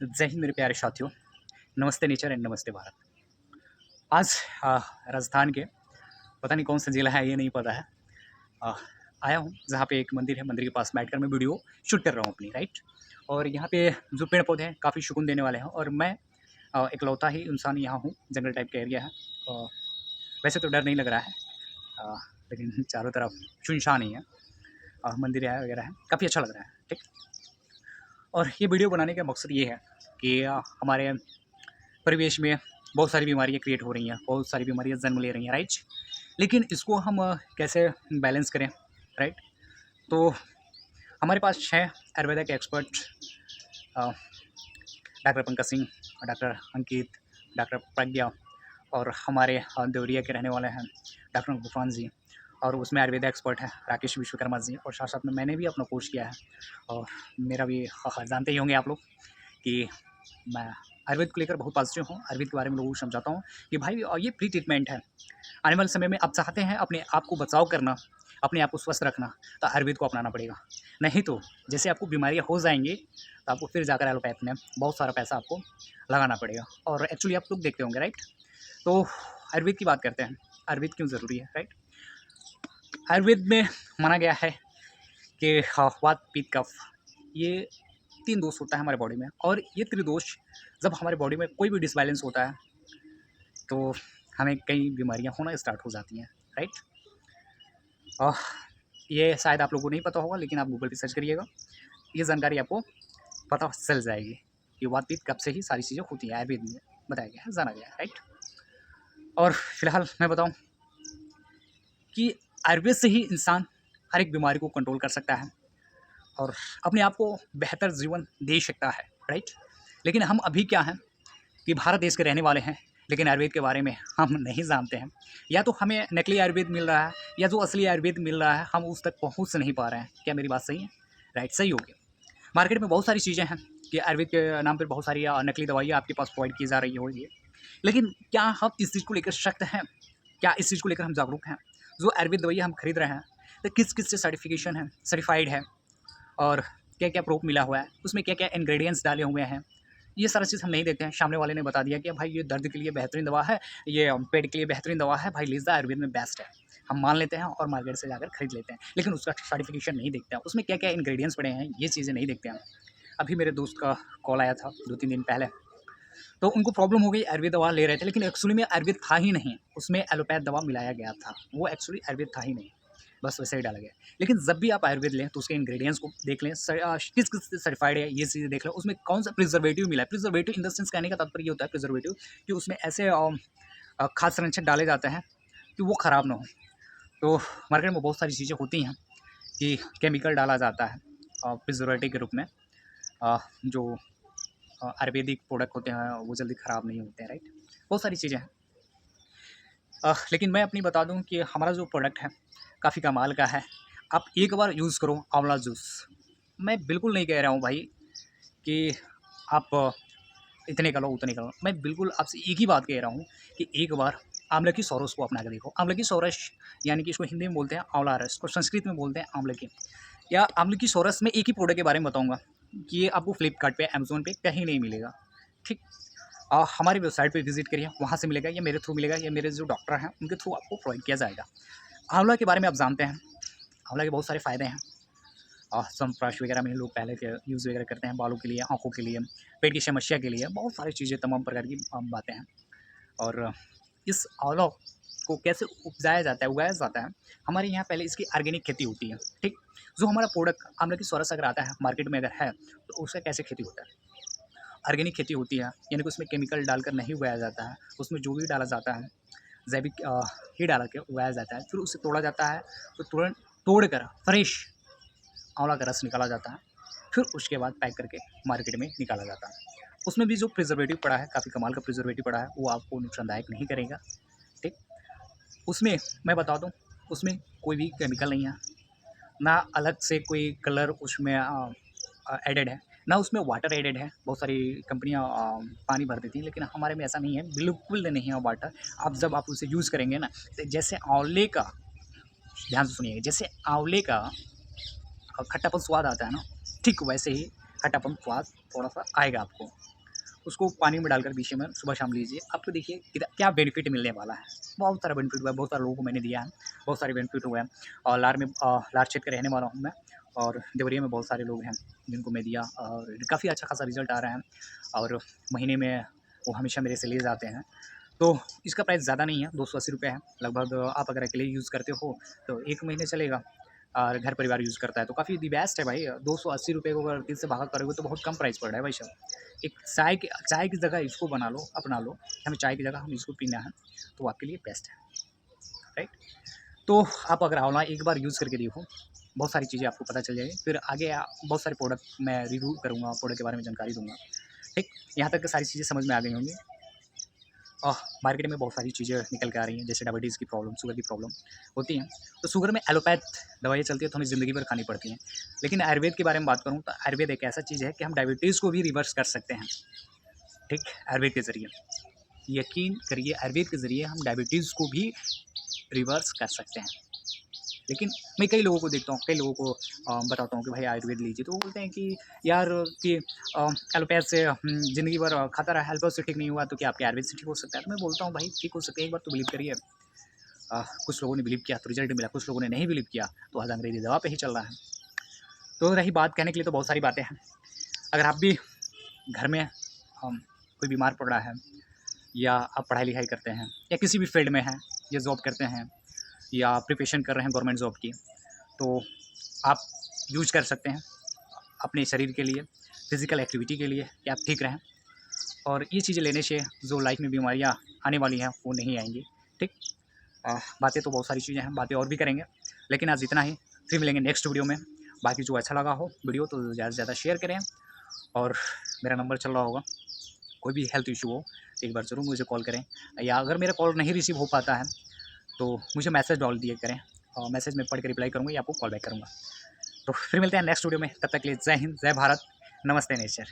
जय हिंद मेरे प्यारे साथियों। नमस्ते नेचर एंड नमस्ते भारत। आज राजस्थान के पता नहीं कौन सा ज़िला है, ये नहीं पता है। अ, आया हूँ जहाँ पे एक मंदिर है, मंदिर के पास बैठकर मैं वीडियो शूट कर रहा हूँ अपनी, राइट। और यहाँ पे जो पेड़ पौधे हैं काफ़ी सुकून देने वाले हैं, और मैं इकलौता ही इंसान यहाँ हूँ। जंगल टाइप का एरिया है। वैसे तो डर नहीं लग रहा है, अ, लेकिन चारों तरफ सुनसान ही है। मंदिर है वगैरह है, काफ़ी अच्छा लग रहा है, ठीक। और ये वीडियो बनाने का मकसद ये है कि हमारे परिवेश में बहुत सारी बीमारियाँ क्रिएट हो रही हैं, बहुत सारी बीमारियाँ जन्म ले रही हैं, राइट। लेकिन इसको हम कैसे बैलेंस करें, राइट। तो हमारे पास है आयुर्वेदा के expert, doctor Pankaj Singh, doctor Ankit, doctor Pragya, और हमारे देवरिया के रहने वाले हैं डॉक्टर गुफान जी, और उसमें आयुर्वेदा एक्सपर्ट है राकेश विश्वकर्मा जी, और साथ साथ में मैंने भी अपना कोर्स किया है। और मेरा भी जानते ही होंगे आप लोग कि मैं आयुर्वेद को लेकर बहुत पॉजिटिव हूँ। आयुर्वेद के बारे में लोगों को समझाता हूँ कि भाई ये प्री ट्रीटमेंट है। आने वाले समय में आप चाहते हैं अपने आप को बचाव करना, अपने आप को स्वस्थ रखना, तो आयुर्वेद को अपनाना पड़ेगा। नहीं तो जैसे आपको बीमारियाँ हो जाएंगी तो आपको फिर जाकर एलोपैथ में बहुत सारा पैसा आपको लगाना पड़ेगा। और एक्चुअली आप लोग देखते होंगे, राइट। तो आयुर्वेद की बात करते हैं। आयुर्वेद क्यों ज़रूरी है, राइट। आयुर्वेद में माना गया है कि वात पित्त कफ, ये 3 दोष होता है हमारे बॉडी में, और ये त्रिदोष जब हमारे बॉडी में कोई भी डिसबैलेंस होता है तो हमें कई बीमारियां होना स्टार्ट हो जाती हैं, राइट। और ये शायद आप लोगों को नहीं पता होगा, लेकिन आप गूगल पे सर्च करिएगा, ये जानकारी आपको पता चल जाएगी कि वात पित्त कफ से ही सारी चीज़ें होती हैं। आयुर्वेद में बताया गया है, जाना गया है, राइट। और फिलहाल मैं बताऊं कि आयुर्वेद से ही इंसान हर एक बीमारी को कंट्रोल कर सकता है और अपने आप को बेहतर जीवन दे सकता है, राइट। लेकिन हम अभी क्या हैं कि भारत देश के रहने वाले हैं, लेकिन आयुर्वेद के बारे में हम नहीं जानते हैं। या तो हमें नकली आयुर्वेद मिल रहा है, या जो असली आयुर्वेद मिल रहा है हम उस तक पहुंच नहीं पा रहे हैं। क्या मेरी बात सही है, राइट। सही हो गया। मार्केट में बहुत सारी चीज़ें हैं कि आयुर्वेद के नाम पर बहुत सारी नकली दवाइयाँ आपके पास प्रोवाइड की जा रही होगी। लेकिन क्या हम इस चीज़ को लेकर सख्त हैं? क्या इस चीज़ को लेकर हम जागरूक हैं? जो आयुर्वेद दवाइयाँ हम खरीद रहे हैं तो किस किस से सर्टिफिकेशन है, सर्टिफाइड है, और क्या क्या प्रूफ मिला हुआ है, उसमें क्या क्या इंग्रेडिएंट्स डाले हुए हैं, ये सारा चीज़ हम नहीं देखते हैं। सामने वाले ने बता दिया कि भाई ये दर्द के लिए बेहतरीन दवा है, ये पेट के लिए बेहतरीन दवा है, भाई लीजिए आयुर्वेद में बेस्ट है। हम मान लेते हैं और मार्केट से जाकर खरीद लेते हैं, लेकिन उसका सर्टिफिकेशन नहीं देखते हैं, उसमें क्या क्या इंग्रेडिएंट्स पड़े हैं ये चीज़ें नहीं देखते हैं। अभी मेरे दोस्त का कॉल आया था 2-3 दिन पहले, तो उनको प्रॉब्लम हो गई, आयुर्वेद दवा ले रहे थे, लेकिन एक्चुअली में आयुर्वेद था ही नहीं, उसमें एलोपैथ दवा मिलाया गया था। वो एक्चुअली आयुर्वेद था ही नहीं, बस वैसे ही डाला गया। लेकिन जब भी आप आयुर्वेद लें तो उसके इंग्रेडिएंट्स को देख लें, किस किस से सर्टिफाइड है, ये चीज़ें देख लें, उसमें कौन सा प्रिजर्वेटिव मिला है। प्रिजर्वेटिव इन द सेंस कहने का तात्पर्य ये होता है प्रिजर्वेटिव कि उसमें ऐसे खाद्य संरक्षक डाले जाते हैं कि वो ख़राब ना हो। तो मार्केट में बहुत सारी चीज़ें होती हैं कि केमिकल डाला जाता है प्रिजर्वेटिव के रूप में, जो आयुर्वेदिक प्रोडक्ट होते हैं वो जल्दी ख़राब नहीं होते हैं, राइट। बहुत सारी चीज़ें हैं। लेकिन मैं अपनी बता दूं कि हमारा जो प्रोडक्ट है काफ़ी कमाल का है। आप एक बार यूज़ करो आंवला जूस। मैं बिल्कुल नहीं कह रहा हूँ भाई कि आप इतने का लो उतने का लो, मैं बिल्कुल आपसे एक ही बात कह रहा हूँ कि एक बार आंवले की सौरस को अपना के देखो। आंवले की सौरस यानी कि इसको हिंदी में बोलते हैं आंवला रस, को संस्कृत में बोलते हैं आंवले की, या आंवले की सौरस में एक ही प्रोडक्ट के बारे में बताऊँगा कि ये आपको फ्लिपकार्ट पे, अमेज़न पे कहीं नहीं मिलेगा, ठीक। हमारी वेबसाइट पे विजिट करिए, वहाँ से मिलेगा, या मेरे थ्रू मिलेगा, या मेरे जो डॉक्टर हैं उनके थ्रू आपको प्रोवाइड किया जाएगा। आंवला के बारे में आप जानते हैं, आंवला के बहुत सारे फ़ायदे हैं। च्यवनप्राश वगैरह में लोग पहले के यूज़ वगैरह करते हैं, बालों के लिए, आँखों के लिए, पेट की समस्या के लिए, बहुत सारी चीज़ें, तमाम प्रकार की बातें हैं। और इस आंवला को कैसे उपजाया जाता है, उगाया जाता है, हमारे यहाँ पहले इसकी ऑर्गेनिक खेती होती है, ठीक। जो हमारा प्रोडक्ट आंवला की सौरस अगर आता है मार्केट में अगर है तो उसका कैसे खेती होता है, ऑर्गेनिक खेती होती है, यानी कि उसमें केमिकल डालकर नहीं उगाया जाता है। उसमें जो भी डाला जाता है जैविक ही डाला के उगाया जाता है, फिर उसे तोड़ा जाता है, तो तुरंत तोड़कर फ्रेश आंवला का रस निकाला जाता है, फिर उसके बाद पैक करके मार्केट में निकाला जाता है। उसमें भी जो प्रिजर्वेटिव पड़ा है, काफ़ी कमाल का प्रिजर्वेटिव पड़ा है, वो आपको नुकसानदायक नहीं करेगा, ठीक। उसमें मैं बता दूँ, उसमें कोई भी केमिकल नहीं है, ना अलग से कोई कलर उसमें एडेड है, ना उसमें वाटर एडेड है। बहुत सारी कंपनियां पानी भर देती हैं, लेकिन हमारे में ऐसा नहीं है, बिल्कुल नहीं है वाटर। आप जब आप उसे यूज़ करेंगे ना, तो जैसे आंवले का, ध्यान से सुनिएगा, जैसे आंवले का खट्टापन स्वाद आता है ना, ठीक वैसे ही खट्टापन स्वाद थोड़ा-सा आएगा आपको। उसको पानी में डालकर बीच में सुबह शाम लीजिए, आपको देखिए क्या बेनिफिट मिलने वाला है। बहुत सारा बेनिफिट हुआ है, बहुत सारे लोगों को मैंने दिया है, बहुत सारे बेनिफिट हुए हैं। और लार क्षेत्र का रहने वाला हूँ मैं, और देवरिया में बहुत सारे लोग हैं जिनको मैं दिया, और काफ़ी अच्छा खासा रिज़ल्ट आ रहा है, और महीने में वो हमेशा मेरे से ले जाते हैं। तो इसका प्राइस ज़्यादा नहीं है, 280 रुपये है लगभग। आप अगर अकेले यूज़ करते हो तो 1 महीने चलेगा, और घर परिवार यूज़ करता है तो काफ़ी दी बेस्ट है भाई। 280 रुपये को अगर 3 से भागा करोगे तो बहुत कम प्राइस पड़ रहा है भाई साहब। एक चाय की जगह इसको बना लो, अपना लो, हमें चाय की जगह हमें इसको पीना है, तो आपके लिए बेस्ट है, राइट? तो आप अगर आंवला एक बार यूज़ करके देखो, बहुत सारी चीज़ें आपको पता चल जाएगी। फिर आगे बहुत सारे प्रोडक्ट मैं रिव्यू करूँगा, प्रोडक्ट के बारे में जानकारी दूँगा, ठीक? यहाँ तक सारी चीज़ें समझ में आ गई होंगी। मार्केट में बहुत सारी चीज़ें निकल के आ रही हैं, जैसे डायबिटीज़ की प्रॉब्लम, शुगर की प्रॉब्लम होती हैं। तो शुगर में एलोपैथ दवाइयाँ चलती हैं, तो हमें ज़िंदगी भर खानी पड़ती हैं। लेकिन आयुर्वेद के बारे में बात करूँ तो आयुर्वेद एक ऐसा चीज़ है कि हम डायबिटीज़ को भी रिवर्स कर सकते हैं, ठीक? आयुर्वेद के ज़रिए। यकीन करिए, आयुर्वेद के ज़रिए हम डायबिटीज़ को भी रिवर्स कर सकते हैं। लेकिन मैं कई लोगों को देखता हूँ, कई लोगों को बताता हूँ कि भाई आयुर्वेद लीजिए, तो वो बोलते हैं कि यार कि एलोपैथ से ज़िंदगी भर खाता रहा, एलोपैथ से ठीक नहीं हुआ, तो क्या आपके आयुर्वेद से ठीक हो सकता है? तो मैं बोलता हूँ भाई ठीक हो सकता है, एक बार तो बिलीव करिए। कुछ लोगों ने बिलीव किया तो रिजल्ट मिला, कुछ लोगों ने नहीं बिलीव किया तो आज अंग्रेज़ी दवा पे ही चल रहा है। तो रही बात, कहने के लिए तो बहुत सारी बातें हैं। अगर आप भी घर में कोई बीमार पड़ रहा है, या आप पढ़ाई-लिखाई करते हैं, या किसी भी फ़ील्ड में हैं, या जॉब करते हैं, या प्रिपरेशन कर रहे हैं गवर्नमेंट जॉब की, तो आप यूज़ कर सकते हैं अपने शरीर के लिए, फ़िज़िकल एक्टिविटी के लिए, कि आप ठीक रहें। और ये चीज़ें लेने से जो लाइफ़ में बीमारियाँ आने वाली हैं, वो नहीं आएँगी, ठीक? बातें तो बहुत सारी चीज़ें हैं, बातें और भी करेंगे, लेकिन आज इतना ही। फिर मिलेंगे नेक्स्ट वीडियो में। बाकी जो अच्छा लगा हो वीडियो तो ज़्यादा से ज़्यादा शेयर करें, और मेरा नंबर चल रहा होगा, कोई भी हेल्थ इश्यू हो तो एक बार ज़रूर मुझे कॉल करें, या अगर मेरा कॉल नहीं रिसीव हो पाता है तो मुझे मैसेज डाल दिया करें, और मैसेज में पढ़ के रिप्लाई करूँगा या आपको कॉल बैक करूँगा। तो फिर मिलते हैं नेक्स्ट वीडियो में, तब तक के लिए जय हिंद, जय भारत, नमस्ते नेचर।